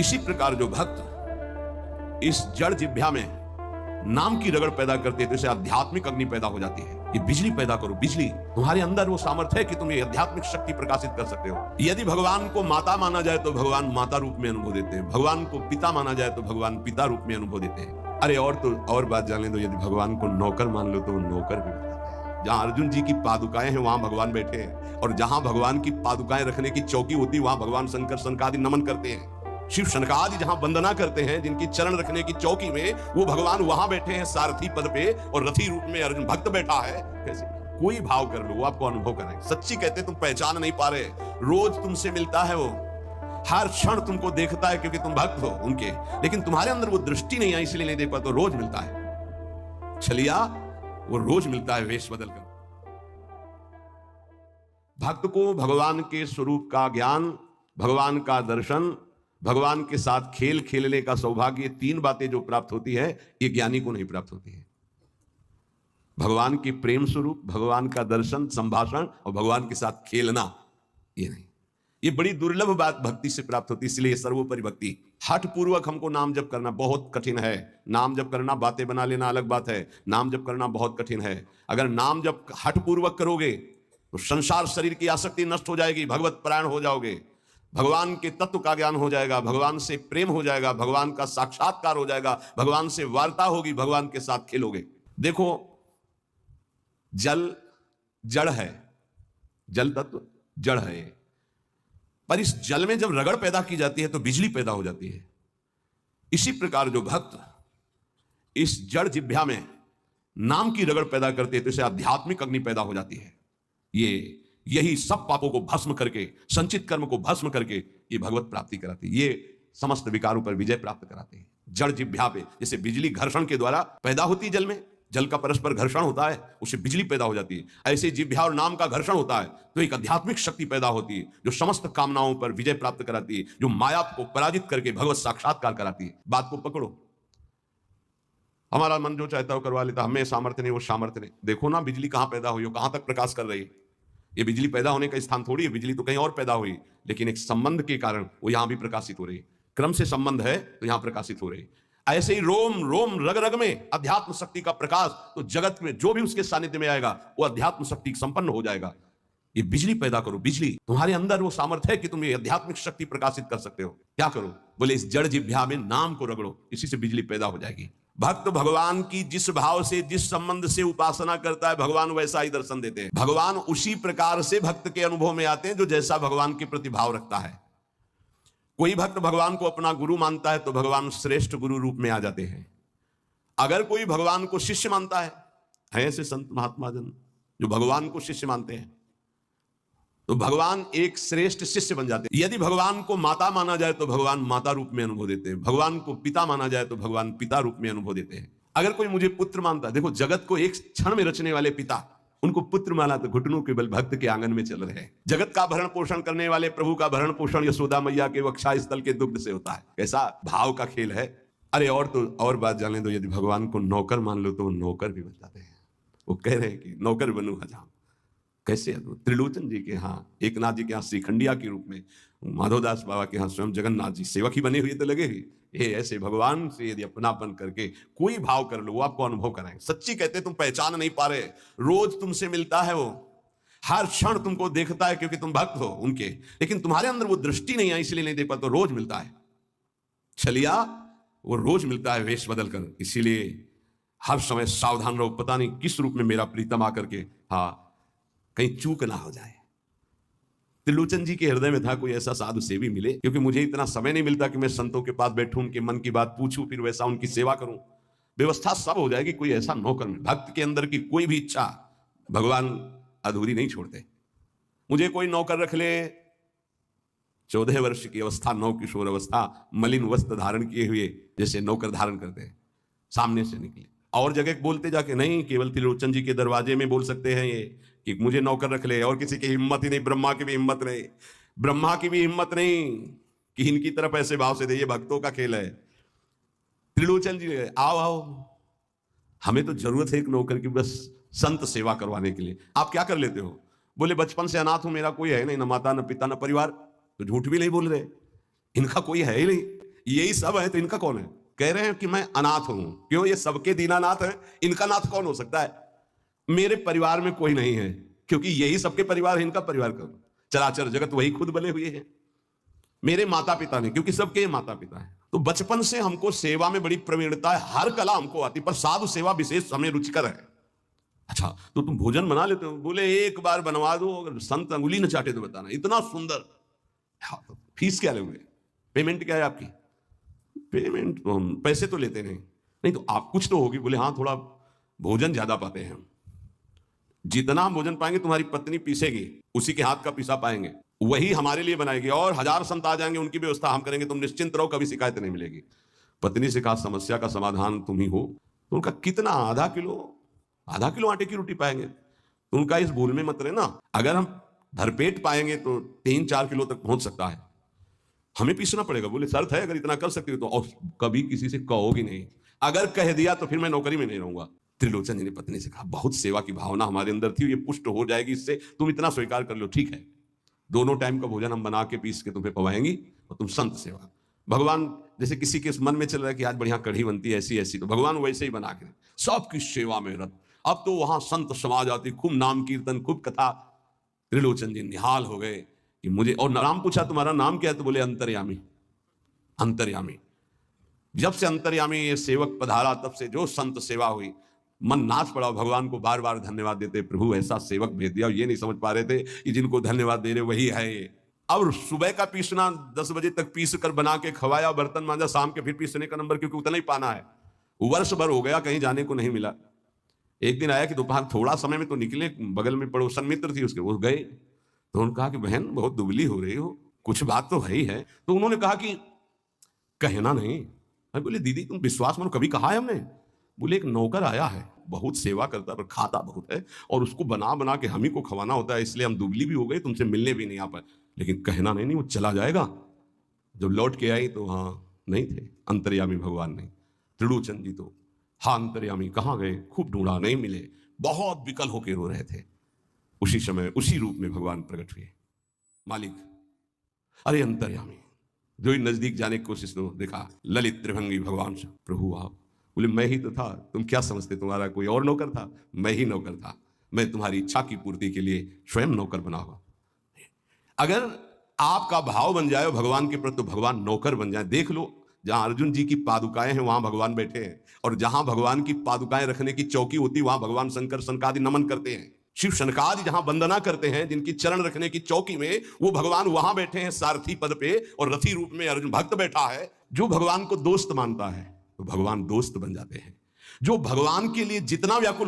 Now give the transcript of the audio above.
इसी प्रकार जो भक्त इस जड़ जिह्वा में नाम की रगड़ पैदा करते हैं तो इसे आध्यात्मिक अग्नि पैदा हो जाती है। ये बिजली पैदा करो, बिजली। तुम्हारे अंदर वो सामर्थ्य है कि तुम ये आध्यात्मिक शक्ति प्रकाशित कर सकते हो। यदि भगवान को माता माना जाए तो भगवान माता रूप में अनुभव देते हैं, भगवान को पिता माना जाए तो भगवान पिता रूप में अनुभव देते हैं। अरे और तो और बात जाने दो, यदि भगवान को नौकर मान लो तो वो नौकर भी बताते हैं। जहां अर्जुन जी की पादुकाएं हैं वहां भगवान बैठे हैं, और जहां भगवान की पादुकाएं रखने की चौकी होती है वहां भगवान शंकर सनकादि नमन करते हैं। शिव शनकादि जहां वंदना करते हैं, जिनकी चरण रखने की चौकी में वो भगवान वहां बैठे हैं सारथी पद पे, और रथी रूप में अर्जुन भक्त बैठा है। कैसे कोई भाव कर लो, वो आपको अनुभव कराएं। सच्ची कहते तुम पहचान नहीं पा रहे, रोज तुमसे मिलता है वो, हर क्षण तुमको देखता है क्योंकि तुम भक्त हो उनके, लेकिन तुम्हारे अंदर वो दृष्टि नहीं है इसलिए नहीं देख पाते। तो रोज मिलता है छलिया, वो रोज मिलता है वेश बदल कर। भक्त को भगवान के स्वरूप का ज्ञान, भगवान का दर्शन, भगवान के साथ खेल खेलने का सौभाग्य, ये तीन बातें जो प्राप्त होती है ये ज्ञानी को नहीं प्राप्त होती है। भगवान की प्रेम स्वरूप, भगवान का दर्शन, संभाषण और भगवान के साथ खेलना, ये नहीं। ये बड़ी दुर्लभ बात भक्ति से प्राप्त होती है, इसलिए सर्वोपरि भक्ति। हठ पूर्वक हमको नाम जप करना बहुत कठिन है। नाम जप करना, बातें बना लेना अलग बात है, नाम जप करना बहुत कठिन है। अगर नाम जप हठ पूर्वक करोगे तो संसार शरीर की आसक्ति नष्ट हो जाएगी, भगवत परायण हो जाओगे, भगवान के तत्व का ज्ञान हो जाएगा, भगवान से प्रेम हो जाएगा, भगवान का साक्षात्कार हो जाएगा, भगवान से वार्ता होगी, भगवान के साथ खेलोगे। देखो जल जड़ है, जल तत्व जड़ है, पर इस जल में जब रगड़ पैदा की जाती है तो बिजली पैदा हो जाती है। इसी प्रकार जो भक्त इस जड़ जिह्वा में नाम की रगड़ पैदा करते हैं तो इसे आध्यात्मिक अग्नि पैदा हो जाती है। यही सब पापों को भस्म करके, संचित कर्म को भस्म करके ये भगवत प्राप्ति कराती है, ये समस्त विकारों पर विजय प्राप्त कराते हैं। जड़ जिह्वा पे जैसे बिजली घर्षण के द्वारा पैदा होती है, जल में जल का परस्पर घर्षण होता है, उससे बिजली पैदा हो जाती है। ऐसे जिह्वा और नाम का घर्षण होता है तो एक आध्यात्मिक शक्ति पैदा होती है जो समस्त कामनाओं पर विजय प्राप्त कराती है, जो माया को पराजित करके भगवत साक्षात्कार कराती है। बात को पकड़ो। हमारा मन जो चाहता है वो करवा लेता, हमें सामर्थ्य नहीं, वो सामर्थ्य नहीं। देखो ना बिजली कहां पैदा हुई, कहां तक प्रकाश कर रही है। ये बिजली पैदा होने का स्थान थोड़ी है, बिजली तो कहीं और पैदा हुई, लेकिन एक संबंध के कारण वो यहां भी प्रकाशित हो रही है। क्रम से संबंध है तो यहां प्रकाशित हो रही है। ऐसे ही रोम रोम रग रग में अध्यात्म शक्ति का प्रकाश, तो जगत में जो भी उसके सानिध्य में आएगा वो अध्यात्म शक्ति संपन्न हो जाएगा। ये बिजली पैदा करो, बिजली। तुम्हारे अंदर वो सामर्थ्य है कि तुम ये आध्यात्मिक शक्ति प्रकाशित कर सकते हो। क्या करो? बोले इस जड़ जिह्वा में नाम को रगड़ो, इसी से बिजली पैदा हो जाएगी। भक्त भगवान की जिस भाव से, जिस संबंध से उपासना करता है, भगवान वैसा ही दर्शन देते हैं। भगवान उसी प्रकार से भक्त के अनुभव में आते हैं जो जैसा भगवान के प्रति भाव रखता है। कोई भक्त भगवान को अपना गुरु मानता है तो भगवान श्रेष्ठ गुरु रूप में आ जाते हैं। अगर कोई भगवान को शिष्य मानता है ऐसे संत महात्मा जन जो भगवान को शिष्य मानते हैं, तो भगवान एक श्रेष्ठ शिष्य बन जाते हैं। यदि भगवान को माता माना जाए तो भगवान माता रूप में अनुभव देते हैं, भगवान को पिता माना जाए तो भगवान पिता रूप में अनुभव देते हैं। अगर कोई मुझे पुत्र मानता है, देखो जगत को एक क्षण में रचने वाले पिता, उनको पुत्र माना तो घुटनों के बल भक्त के आंगन में चल रहे हैं। जगत का भरण पोषण करने वाले प्रभु का भरण पोषण यशोदा मैया के वक्षा स्थल के दुग्ध से होता है। कैसा भाव का खेल है। अरे और तो और बात जाने दो, यदि भगवान को नौकर मान लो तो वो नौकर भी बन जाते हैं। वो कह रहे हैं कि नौकर बनूं हजाम। कैसे? त्रिलोचन जी के यहाँ, एकनाथ जी के यहाँ श्रीखंडिया के रूप में, माधवदास बाबा के यहाँ स्वयं जगन्नाथ जी सेवक ही बने हुए तो लगे ही। ये ऐसे भगवान से यदि अपनापन करके कोई भाव कर लो, वो आपको अनुभव कराएंगे। सच्ची कहते तुम पहचान नहीं पा रहे, रोज तुमसे मिलता है वो, हर क्षण तुमको देखता है क्योंकि तुम भक्त हो उनके, लेकिन तुम्हारे अंदर वो दृष्टि नहीं है इसलिए नहीं देख पाते। तो रोज मिलता है छलिया, वो रोज मिलता है वेश बदल कर। इसीलिए हर समय सावधान रहो, पता नहीं किस रूप में मेरा प्रीतम आकर के कहीं चूक ना हो जाए। त्रिलोचन जी के हृदय में था कोई ऐसा साधु सेवी मिले, क्योंकि मुझे इतना समय नहीं मिलता कि मैं संतों के पास बैठूं, उनके मन की बात पूछूं, फिर वैसा उनकी सेवा करूं। व्यवस्था सब हो जाएगी, कोई ऐसा नौकर में। भक्त के अंदर की कोई भी इच्छा भगवान अधूरी नहीं छोड़ते। मुझे कोई नौकर रख ले, 14 वर्ष की अवस्था, नौ किशोर अवस्था, मलिन वस्त्र धारण किए हुए जैसे नौकर धारण करते हैं, सामने से निकले। और जगह बोलते जाके नहीं, केवल त्रिलोचन जी के दरवाजे में बोल सकते हैं ये कि मुझे नौकर रख ले। और किसी की हिम्मत ही नहीं, ब्रह्मा की भी हिम्मत नहीं, ब्रह्मा की भी हिम्मत नहीं कि इनकी तरफ ऐसे भाव से दे। ये भक्तों का खेल है। त्रिलोचन जी आओ आओ, हमें तो जरूरत है एक नौकर की, बस संत सेवा करवाने के लिए। आप क्या कर लेते हो? बोले बचपन से अनाथ हूं, मेरा कोई है नहीं, न माता न पिता न परिवार। तो झूठ भी नहीं बोल रहे, इनका कोई है ही नहीं। यही सब है तो इनका कौन है? कह रहे हैं कि मैं अनाथ हूं। क्यों? ये सबके दीनानाथ है, इनका नाथ कौन हो सकता है? मेरे परिवार में कोई नहीं है, क्योंकि यही सबके परिवार है, इनका परिवार कौन? चराचर जगत वही खुद बने हुए हैं। मेरे माता पिता नहीं, क्योंकि सबके माता पिता है। तो बचपन से हमको सेवा में बड़ी प्रवीणता है, हर कला हमको आती, पर साधु सेवा विशेष हमें रुचिकर है। अच्छा, तो तुम भोजन बना लेते हो? बोले एक बार बनवा दो, अगर संत अंगुली न चाटे तो बताना। इतना सुंदर। हाँ, तो फीस क्या लोगे? पेमेंट क्या है आपकी? पेमेंट तो हम पैसे तो लेते नहीं। नहीं तो आप कुछ तो होगी। बोले हाँ, थोड़ा भोजन ज्यादा पाते हैं हम। जितना हम भोजन पाएंगे तुम्हारी पत्नी पीसेगी, उसी के हाथ का पीसा पाएंगे, वही हमारे लिए बनाएगी, और 1000 संत आ जाएंगे, उनकी व्यवस्था हम करेंगे, तुम निश्चिंत रहो, कभी शिकायत नहीं मिलेगी। पत्नी से कहा समस्या का समाधान तुम ही हो। तो उनका कितना? आधा किलो आटे की रोटी पाएंगे। तो उनका इस भूल में मत रहना, अगर हम भरपेट पाएंगे तो 3-4 किलो तक पहुंच सकता है, हमें पीसना पड़ेगा। बोले शर्त है, अगर इतना कर सकते हो तो। और कभी किसी से कहोगी नहीं, अगर कह दिया तो फिर मैं नौकरी में नहीं रहूंगा। त्रिलोचन जी ने पत्नी से कहा, बहुत सेवा की भावना हमारे अंदर थी, ये पुष्ट हो जाएगी इससे, तुम इतना स्वीकार कर लो। ठीक है, दोनों टाइम का भोजन हम बना के पीस के तुम्हें पवाएंगी, और तुम संत सेवा। भगवान जैसे किसी के मन में चल रहा है कि आज बढ़िया कढ़ी बनती है ऐसी ऐसी, तो भगवान वैसे ही बना के सबकी सेवा में रत। अब तो वहां संत समाज आती, खूब नाम कीर्तन, खूब कथा। त्रिलोचन जी निहाल हो गए कि मुझे, और नाम पूछा तुम्हारा नाम क्या है? तो बोले अंतर्यामी। अंतर्यामी। जब से अंतर्यामी ये सेवक पधारा, तब से जो संत सेवा हुई, मन नाच पड़ा। भगवान को बार बार धन्यवाद देते, प्रभु ऐसा सेवक भेज दिया। ये नहीं समझ पा रहे थे कि जिनको धन्यवाद दे रहे वही है ये। अब सुबह का पीसना 10 बजे तक पीस कर बना के खवाया, बर्तन मांजा, शाम के फिर पीसने का नंबर, क्योंकि उतना ही पाना है। वर्ष भर हो गया, कहीं जाने को नहीं मिला। एक दिन आया कि दोपहर थोड़ा समय में तो निकले, बगल में पड़ोसन मित्र थी उसके, वो गए। तो उन्होंने कहा कि बहन बहुत दुबली हो रही हो, कुछ बात तो है ही है। तो उन्होंने कहा कि कहना नहीं। मैं बोले दीदी तुम विश्वास मानो, कभी कहा है हमने? बोले एक नौकर आया है, बहुत सेवा करता है पर खाता बहुत है, और उसको बना बना के हम ही को खवाना होता है, इसलिए हम दुबली भी हो गए, तुमसे मिलने भी नहीं आ पाए। लेकिन कहना नहीं, वो चला जाएगा। जब लौट के आई तो हाँ नहीं थे, अंतर्यामी भगवान नहीं। त्रिलोचन जी तो हाँ अंतर्यामी कहाँ गए? खूब ढूंढा, नहीं मिले, बहुत विकल होकर रो रहे थे। उसी समय उसी रूप में भगवान प्रकट हुए। मालिक, अरे अंतर्यामी। जो ही नजदीक जाने की कोशिश तो देखा ललित त्रिभंगी भगवान से, प्रभु आप। बोले मैं ही तो था, तुम क्या समझते तुम्हारा कोई और नौकर था? मैं ही नौकर था, मैं तुम्हारी इच्छा की पूर्ति के लिए स्वयं नौकर बना हुआ। अगर आपका भाव बन जाए भगवान के प्रति, तो भगवान नौकर बन जाए। देख लो, जहां अर्जुन जी की पादुकाएं हैं वहां भगवान बैठे हैं, और जहां भगवान की पादुकाएं रखने की चौकी होती वहां भगवान शंकर सनकादि नमन करते हैं। शिव शनकादि जहां वंदना करते हैं, जिनकी चरण रखने की चौकी में, वो भगवान वहां बैठे हैं सारथी पद पे, और रथी रूप में अर्जुन भक्त बैठा है। जो भगवान को दोस्त मानता है तो भगवान दोस्त बन जाते हैं। जो भगवान के लिए जितना व्याकुल